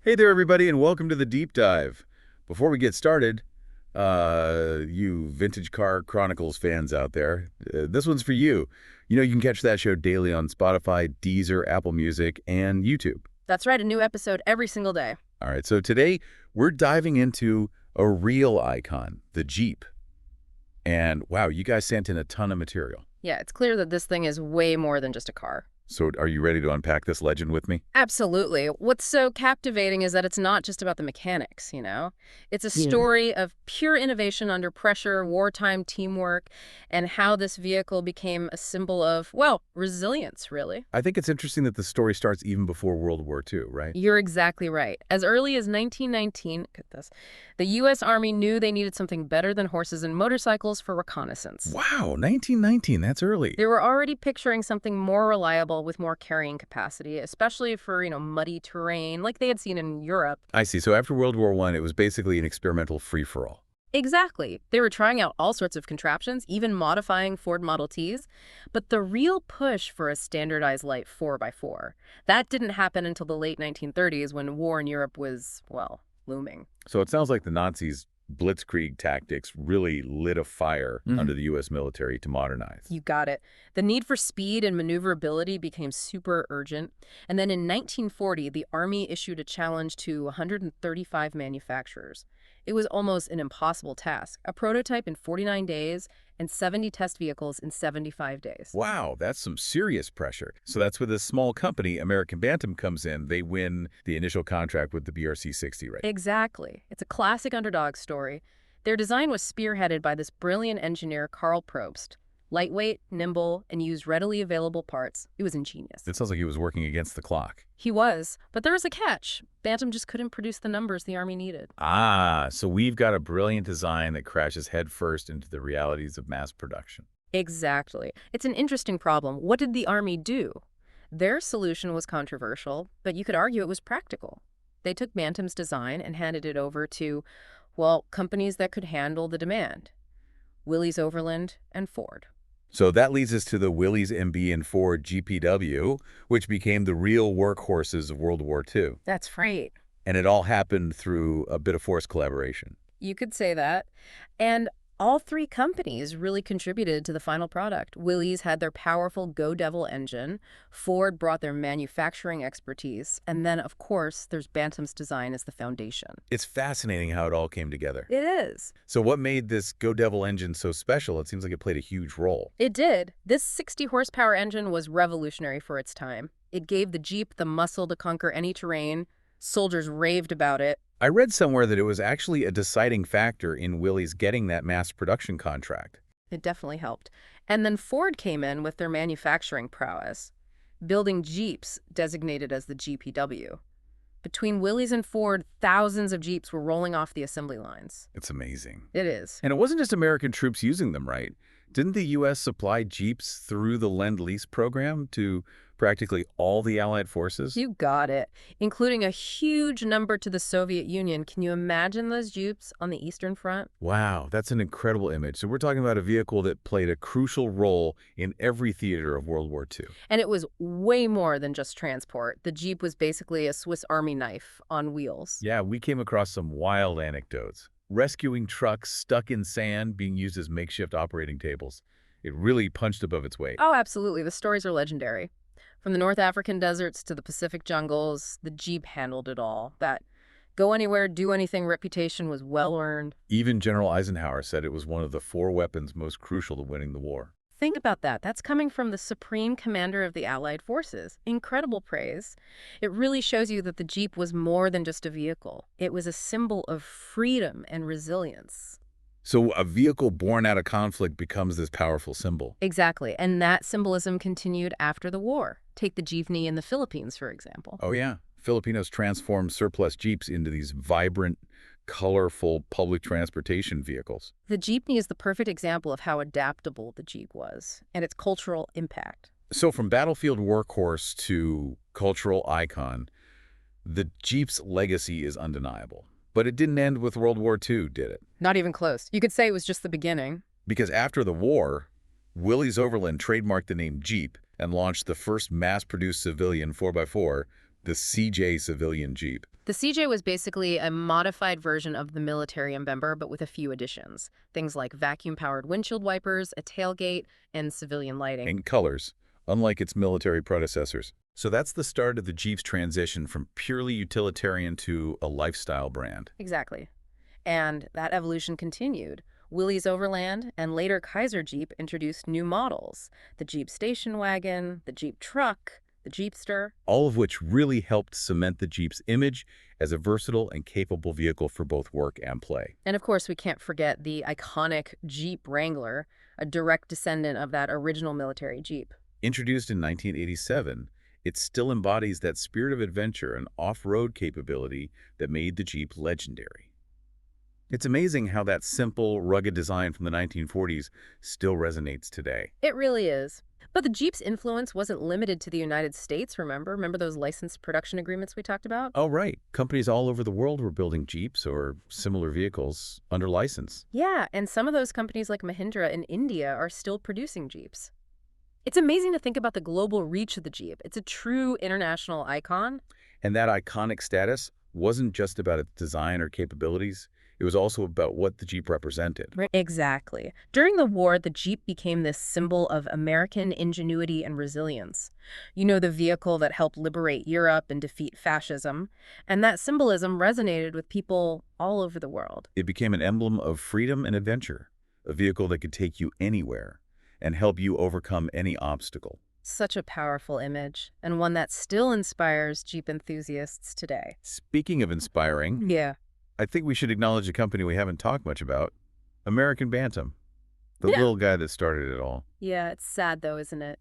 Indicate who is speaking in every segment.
Speaker 1: Hey there, everybody, and welcome to the Deep Dive. Before we get started, you Vintage Car Chronicles fans out there, this one's for you. You can catch that show daily on Spotify, Deezer, Apple Music, and YouTube.
Speaker 2: That's right, a new episode every single day.
Speaker 1: All right, so today we're diving into a real icon, the Jeep. And wow, you guys sent in a ton of material.
Speaker 2: Yeah, it's clear that this thing is way more than just a car.
Speaker 1: So are you ready to unpack this legend with me?
Speaker 2: Absolutely. What's so captivating is that it's not just about the mechanics, you know? It's a
Speaker 1: Yeah.
Speaker 2: story of pure innovation under pressure, wartime teamwork, and how this vehicle became a symbol of, well, resilience, really.
Speaker 1: I think it's interesting that the story starts even before World War II, right?
Speaker 2: You're exactly right. As early as 1919, get this, the U.S. Army knew they needed something better than horses and motorcycles for reconnaissance.
Speaker 1: Wow, 1919, that's early.
Speaker 2: They were already picturing something more reliable with more carrying capacity, especially for, muddy terrain like they had seen in Europe.
Speaker 1: I see. So after World War I, it was basically an experimental free-for-all.
Speaker 2: Exactly. They were trying out all sorts of contraptions, even modifying Ford Model Ts. But the real push for a standardized light 4x4, that didn't happen until the late 1930s when war in Europe was, well, looming.
Speaker 1: So it sounds like the Nazis' blitzkrieg tactics really lit a fire under the U.S. military to modernize.
Speaker 2: You got it. The need for speed and maneuverability became super urgent. And then in 1940, the Army issued a challenge to 135 manufacturers. It was almost an impossible task. A prototype in 49 days and 70 test vehicles in 75 days.
Speaker 1: Wow, that's some serious pressure. So that's where this small company, American Bantam, comes in. They win the initial contract with the BRC-60, right?
Speaker 2: Exactly. It's a classic underdog story. Their design was spearheaded by this brilliant engineer, Karl Probst. Lightweight, nimble, and used readily available parts. It was ingenious.
Speaker 1: It sounds like he was working against the clock.
Speaker 2: He was, but there was a catch. Bantam just couldn't produce the numbers the Army needed.
Speaker 1: Ah, so we've got a brilliant design that crashes headfirst into the realities of mass production.
Speaker 2: Exactly. It's an interesting problem. What did the Army do? Their solution was controversial, but you could argue it was practical. They took Bantam's design and handed it over to, well, companies that could handle the demand. Willys Overland and Ford.
Speaker 1: So that leads us to the Willys MB and Ford GPW, which became the real workhorses of World War II.
Speaker 2: That's right.
Speaker 1: And it all happened through a bit of forced collaboration.
Speaker 2: You could say that. And all three companies really contributed to the final product. Willys had their powerful Go Devil engine. Ford brought their manufacturing expertise. And then, of course, there's Bantam's design as the foundation.
Speaker 1: It's fascinating how it all came together.
Speaker 2: It is.
Speaker 1: So what made this Go Devil engine so special? It seems like it played a huge role.
Speaker 2: It did. This 60-horsepower engine was revolutionary for its time. It gave the Jeep the muscle to conquer any terrain. Soldiers raved about it.
Speaker 1: I read somewhere that it was actually a deciding factor in Willys getting that mass production contract.
Speaker 2: It definitely helped. And then Ford came in with their manufacturing prowess, building Jeeps designated as the GPW. Between Willys and Ford, thousands of Jeeps were rolling off the assembly lines.
Speaker 1: It's amazing.
Speaker 2: It is.
Speaker 1: And it wasn't just American troops using them, right? Didn't the U.S. supply Jeeps through the Lend-Lease program to practically all the Allied forces?
Speaker 2: You got it. Including a huge number to the Soviet Union. Can you imagine those Jeeps on the Eastern Front?
Speaker 1: Wow, that's an incredible image. So we're talking about a vehicle that played a crucial role in every theater of World War II.
Speaker 2: And it was way more than just transport. The Jeep was basically a Swiss Army knife on wheels.
Speaker 1: Yeah, we came across some wild anecdotes. Rescuing trucks stuck in sand being used as makeshift operating tables. It really punched above its weight.
Speaker 2: Oh, absolutely. The stories are legendary. From the North African deserts to the Pacific jungles, the Jeep handled it all. That go anywhere, do anything reputation was well earned.
Speaker 1: Even General Eisenhower said it was one of the 4 weapons most crucial to winning the war.
Speaker 2: Think about that. That's coming from the supreme commander of the Allied forces. Incredible praise. It really shows you that the Jeep was more than just a vehicle. It was a symbol of freedom and resilience.
Speaker 1: So a vehicle born out of conflict becomes this powerful symbol.
Speaker 2: Exactly. And that symbolism continued after the war. Take the jeepney in the Philippines, for example.
Speaker 1: Oh yeah, Filipinos transformed surplus Jeeps into these vibrant, colorful public transportation vehicles.
Speaker 2: The jeepney is the perfect example of how adaptable the Jeep was and its cultural impact.
Speaker 1: So from battlefield workhorse to cultural icon, the Jeep's legacy is undeniable. But it didn't end with World War II, did it?
Speaker 2: Not even close. You could say it was just the beginning.
Speaker 1: Because after the war, Willys Overland trademarked the name Jeep and launched the first mass-produced civilian 4x4, the CJ civilian Jeep.
Speaker 2: The CJ was basically a modified version of the military Mbember, but with a few additions. Things like vacuum-powered windshield wipers, a tailgate, and civilian lighting.
Speaker 1: And colors, unlike its military predecessors. So that's the start of the Jeep's transition from purely utilitarian to a lifestyle brand.
Speaker 2: Exactly. And that evolution continued. Willys Overland and later Kaiser Jeep introduced new models. The Jeep station wagon, the Jeep truck, the Jeepster.
Speaker 1: All of which really helped cement the Jeep's image as a versatile and capable vehicle for both work and play.
Speaker 2: And of course, we can't forget the iconic Jeep Wrangler, a direct descendant of that original military Jeep.
Speaker 1: Introduced in 1987, it still embodies that spirit of adventure and off-road capability that made the Jeep legendary. It's amazing how that simple, rugged design from the 1940s still resonates today.
Speaker 2: It really is. But the Jeep's influence wasn't limited to the United States, remember? Remember those licensed production agreements we talked about?
Speaker 1: Oh, right. Companies all over the world were building Jeeps or similar vehicles under license.
Speaker 2: Yeah, and some of those companies like Mahindra in India are still producing Jeeps. It's amazing to think about the global reach of the Jeep. It's a true international icon.
Speaker 1: And that iconic status wasn't just about its design or capabilities. It was also about what the Jeep represented.
Speaker 2: Right. Exactly. During the war, the Jeep became this symbol of American ingenuity and resilience. You know, the vehicle that helped liberate Europe and defeat fascism. And that symbolism resonated with people all over the world.
Speaker 1: It became an emblem of freedom and adventure, a vehicle that could take you anywhere and help you overcome any obstacle.
Speaker 2: Such a powerful image, and one that still inspires Jeep enthusiasts today.
Speaker 1: Speaking of inspiring,
Speaker 2: Yeah.
Speaker 1: I think we should acknowledge a company we haven't talked much about, American Bantam, the
Speaker 2: Yeah.
Speaker 1: little guy that started it all.
Speaker 2: Yeah, it's sad though, isn't it?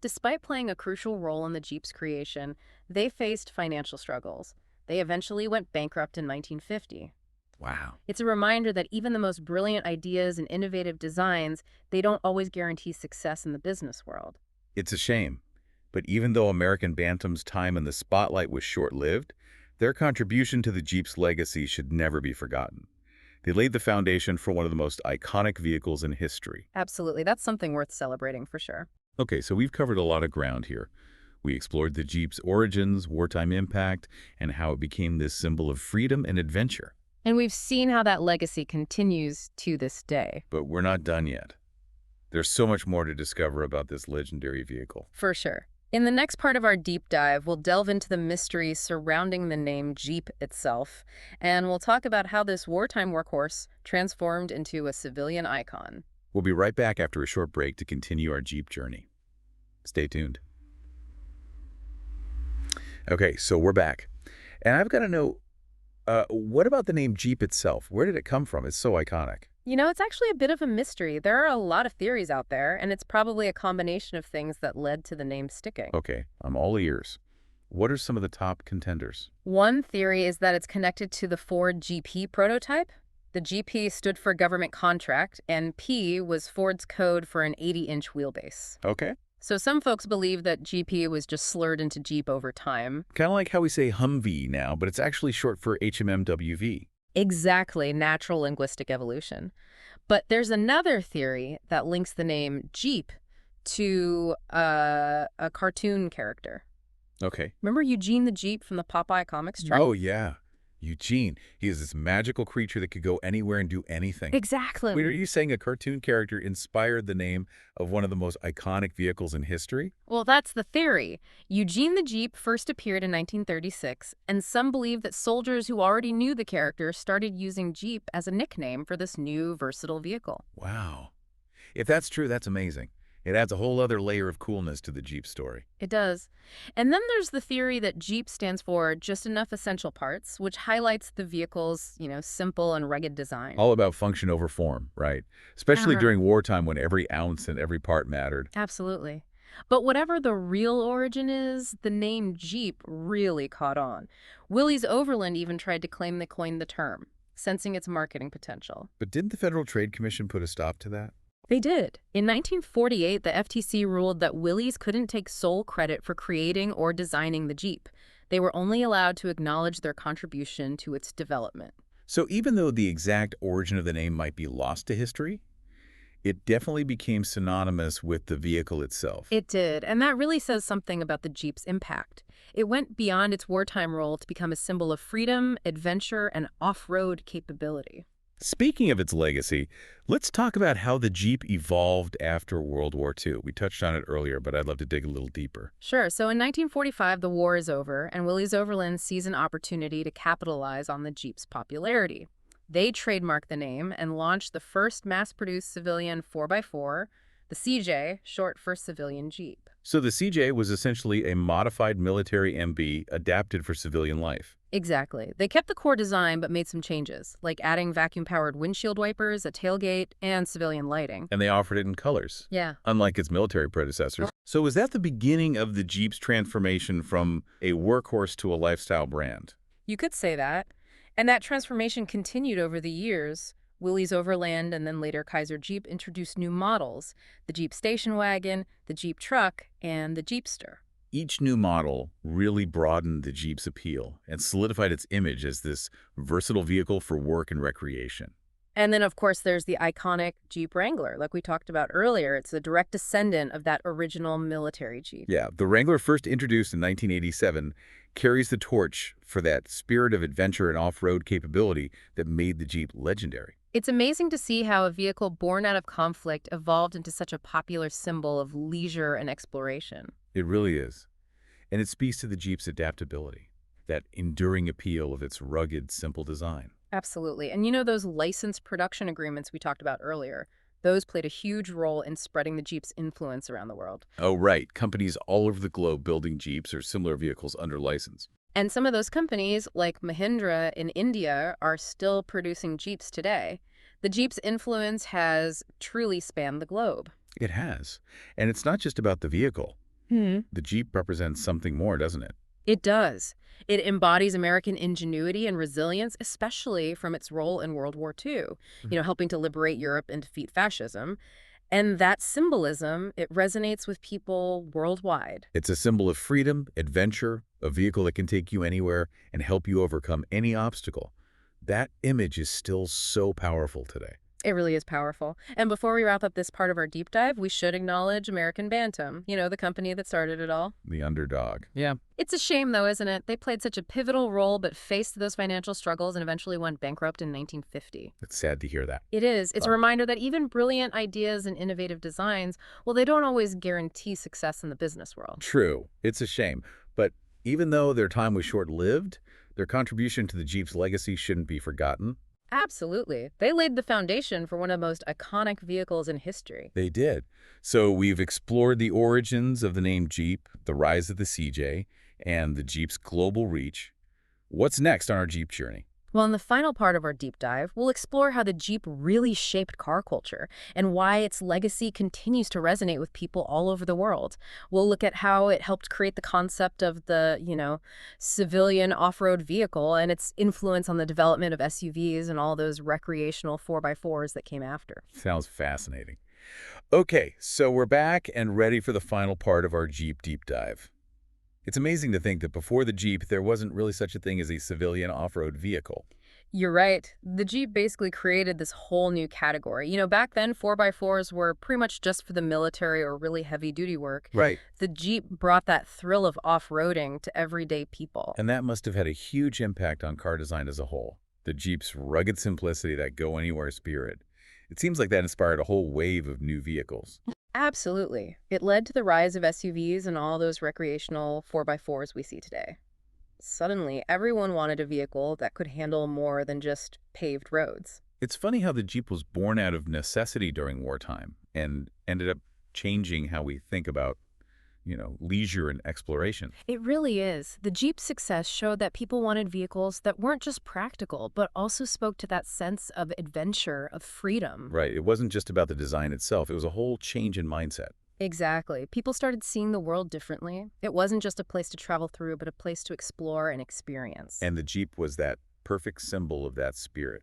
Speaker 2: Despite playing a crucial role in the Jeep's creation, they faced financial struggles. They eventually went bankrupt in 1950.
Speaker 1: Wow.
Speaker 2: It's a reminder that even the most brilliant ideas and innovative designs, they don't always guarantee success in the business world.
Speaker 1: It's a shame, but even though American Bantam's time in the spotlight was short-lived, their contribution to the Jeep's legacy should never be forgotten. They laid the foundation for one of the most iconic vehicles in history.
Speaker 2: Absolutely, that's something worth celebrating for sure.
Speaker 1: Okay, so we've covered a lot of ground here. We explored the Jeep's origins, wartime impact, and how it became this symbol of freedom and adventure.
Speaker 2: And we've seen how that legacy continues to this day.
Speaker 1: But we're not done yet. There's so much more to discover about this legendary vehicle.
Speaker 2: For sure. In the next part of our deep dive, we'll delve into the mystery surrounding the name Jeep itself, and we'll talk about how this wartime workhorse transformed into a civilian icon.
Speaker 1: We'll be right back after a short break to continue our Jeep journey. Stay tuned. Okay, so we're back. And I've got to know, what about the name Jeep itself? Where did it come from? It's so iconic.
Speaker 2: You know, it's actually a bit of a mystery. There are a lot of theories out there, and it's probably a combination of things that led to the name sticking.
Speaker 1: Okay, I'm all ears. What are some of the top contenders?
Speaker 2: One theory is that it's connected to the Ford GP prototype. The GP stood for government contract, and P was Ford's code for an 80-inch wheelbase.
Speaker 1: Okay.
Speaker 2: So some folks believe that GP was just slurred into Jeep over time.
Speaker 1: Kind of like how we say Humvee now, but it's actually short for HMMWV.
Speaker 2: Exactly, natural linguistic evolution. But there's another theory that links the name Jeep to a cartoon character.
Speaker 1: Okay.
Speaker 2: Remember Eugene the Jeep from the Popeye comic strip?
Speaker 1: Oh, yeah. Eugene. He is this magical creature that could go anywhere and do anything.
Speaker 2: Exactly.
Speaker 1: Wait, are you saying a cartoon character inspired the name of one of the most iconic vehicles in history?
Speaker 2: Well, that's the theory. Eugene the Jeep first appeared in 1936, and some believe that soldiers who already knew the character started using Jeep as a nickname for this new versatile vehicle.
Speaker 1: Wow. If that's true, that's amazing. It adds a whole other layer of coolness to the Jeep story.
Speaker 2: It does. And then there's the theory that Jeep stands for just enough essential parts, which highlights the vehicle's, simple and rugged design.
Speaker 1: All about function over form, right? Especially
Speaker 2: Uh-huh.
Speaker 1: during wartime when every ounce and every part mattered.
Speaker 2: Absolutely. But whatever the real origin is, the name Jeep really caught on. Willys Overland even tried to claim they coined the term, sensing its marketing potential.
Speaker 1: But didn't the Federal Trade Commission put a stop to that?
Speaker 2: They did. In 1948, the FTC ruled that Willys couldn't take sole credit for creating or designing the Jeep. They were only allowed to acknowledge their contribution to its development.
Speaker 1: So even though the exact origin of the name might be lost to history, It definitely became synonymous with the vehicle itself.
Speaker 2: It did, and that really says something about the Jeep's impact. It went beyond its wartime role to become a symbol of freedom, adventure, and off-road capability.
Speaker 1: Speaking of its legacy, let's talk about how the Jeep evolved after World War II. We touched on it earlier, but I'd love to dig a little deeper.
Speaker 2: Sure, so in 1945, the war is over, and Willys Overland sees an opportunity to capitalize on the Jeep's popularity. They trademark the name and launched the first mass-produced civilian 4x4, the CJ, short for civilian Jeep.
Speaker 1: So the CJ was essentially a modified military MB adapted for civilian life.
Speaker 2: Exactly. They kept the core design but made some changes, like adding vacuum-powered windshield wipers, a tailgate, and civilian lighting.
Speaker 1: And they offered it in colors,
Speaker 2: Yeah.
Speaker 1: unlike its military predecessors. So was that the beginning of the Jeep's transformation from a workhorse to a lifestyle brand?
Speaker 2: You could say that. And that transformation continued over the years. Willys Overland and then later Kaiser Jeep introduced new models, the Jeep station wagon, the Jeep truck, and the Jeepster.
Speaker 1: Each new model really broadened the Jeep's appeal and solidified its image as this versatile vehicle for work and recreation.
Speaker 2: And then, of course, there's the iconic Jeep Wrangler, like we talked about earlier. It's a direct descendant of that original military Jeep.
Speaker 1: Yeah, the Wrangler, first introduced in 1987, carries the torch for that spirit of adventure and off-road capability that made the Jeep legendary.
Speaker 2: It's amazing to see how a vehicle born out of conflict evolved into such a popular symbol of leisure and exploration.
Speaker 1: It really is. And it speaks to the Jeep's adaptability, that enduring appeal of its rugged, simple design.
Speaker 2: Absolutely. And you know those licensed production agreements we talked about earlier? Those played a huge role in spreading the Jeep's influence around the world.
Speaker 1: Oh, right. Companies all over the globe building Jeeps or similar vehicles under license.
Speaker 2: And some of those companies, like Mahindra in India, are still producing Jeeps today. The Jeep's influence has truly spanned the globe.
Speaker 1: It has. And it's not just about the vehicle. The Jeep represents something more, doesn't it?
Speaker 2: It does. It embodies American ingenuity and resilience, especially from its role in World War II, helping to liberate Europe and defeat fascism. And that symbolism, it resonates with people worldwide.
Speaker 1: It's a symbol of freedom, adventure, a vehicle that can take you anywhere and help you overcome any obstacle. That image is still so powerful today.
Speaker 2: It really is powerful. And before we wrap up this part of our deep dive, we should acknowledge American Bantam, the company that started it all.
Speaker 1: The underdog. Yeah.
Speaker 2: It's a shame, though, isn't it? They played such a pivotal role, but faced those financial struggles and eventually went bankrupt in 1950.
Speaker 1: It's sad to hear that.
Speaker 2: It is. It's a reminder that even brilliant ideas and innovative designs, well, they don't always guarantee success in the business world.
Speaker 1: True. It's a shame. But even though their time was short-lived, their contribution to the Jeep's legacy shouldn't be forgotten.
Speaker 2: Absolutely. They laid the foundation for one of the most iconic vehicles in history.
Speaker 1: They did. So we've explored the origins of the name Jeep, the rise of the CJ, and the Jeep's global reach. What's next on our Jeep journey?
Speaker 2: Well, in the final part of our deep dive, we'll explore how the Jeep really shaped car culture and why its legacy continues to resonate with people all over the world. We'll look at how it helped create the concept of the, civilian off-road vehicle and its influence on the development of SUVs and all those recreational 4x4s that came after.
Speaker 1: Sounds fascinating. Okay, so we're back and ready for the final part of our Jeep deep dive. It's amazing to think that before the Jeep, there wasn't really such a thing as a civilian off-road vehicle.
Speaker 2: You're right. The Jeep basically created this whole new category. Back then, 4x4s were pretty much just for the military or really heavy-duty work.
Speaker 1: Right.
Speaker 2: The Jeep brought that thrill of off-roading to everyday people.
Speaker 1: And that must have had a huge impact on car design as a whole. The Jeep's rugged simplicity, that go-anywhere spirit. It seems like that inspired a whole wave of new vehicles.
Speaker 2: Absolutely. It led to the rise of SUVs and all those recreational 4x4s we see today. Suddenly, everyone wanted a vehicle that could handle more than just paved roads.
Speaker 1: It's funny how the Jeep was born out of necessity during wartime and ended up changing how we think about, leisure and exploration.
Speaker 2: It really is. The Jeep's success showed that people wanted vehicles that weren't just practical, but also spoke to that sense of adventure, of freedom.
Speaker 1: Right. It wasn't just about the design itself. It was a whole change in mindset.
Speaker 2: Exactly. People started seeing the world differently. It wasn't just a place to travel through, but a place to explore and experience.
Speaker 1: And the Jeep was that perfect symbol of that spirit.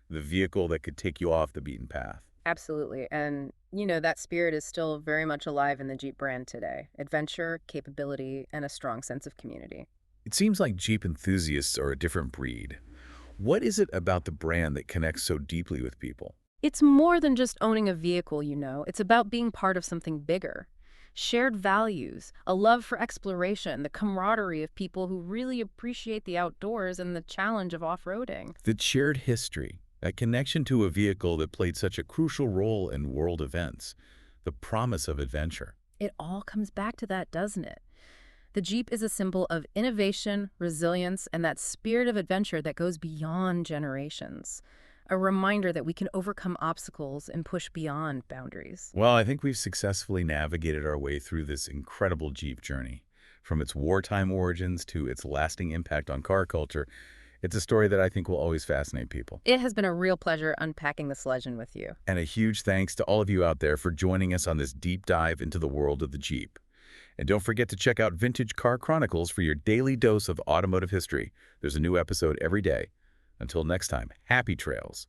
Speaker 1: The vehicle that could take you off the beaten path.
Speaker 2: Absolutely. And, that spirit is still very much alive in the Jeep brand today. Adventure, capability, and a strong sense of community.
Speaker 1: It seems like Jeep enthusiasts are a different breed. What is it about the brand that connects so deeply with people?
Speaker 2: It's more than just owning a vehicle, you know. It's about being part of something bigger. Shared values, a love for exploration, the camaraderie of people who really appreciate the outdoors and the challenge of off-roading.
Speaker 1: The shared history, that connection to a vehicle that played such a crucial role in world events, the promise of adventure.
Speaker 2: It all comes back to that, doesn't it? The Jeep is a symbol of innovation, resilience, and that spirit of adventure that goes beyond generations. A reminder that we can overcome obstacles and push beyond boundaries.
Speaker 1: Well, I think we've successfully navigated our way through this incredible Jeep journey. From its wartime origins to its lasting impact on car culture, it's a story that I think will always fascinate people.
Speaker 2: It has been a real pleasure unpacking this legend with you.
Speaker 1: And a huge thanks to all of you out there for joining us on this deep dive into the world of the Jeep. And don't forget to check out Vintage Car Chronicles for your daily dose of automotive history. There's a new episode every day. Until next time, happy trails.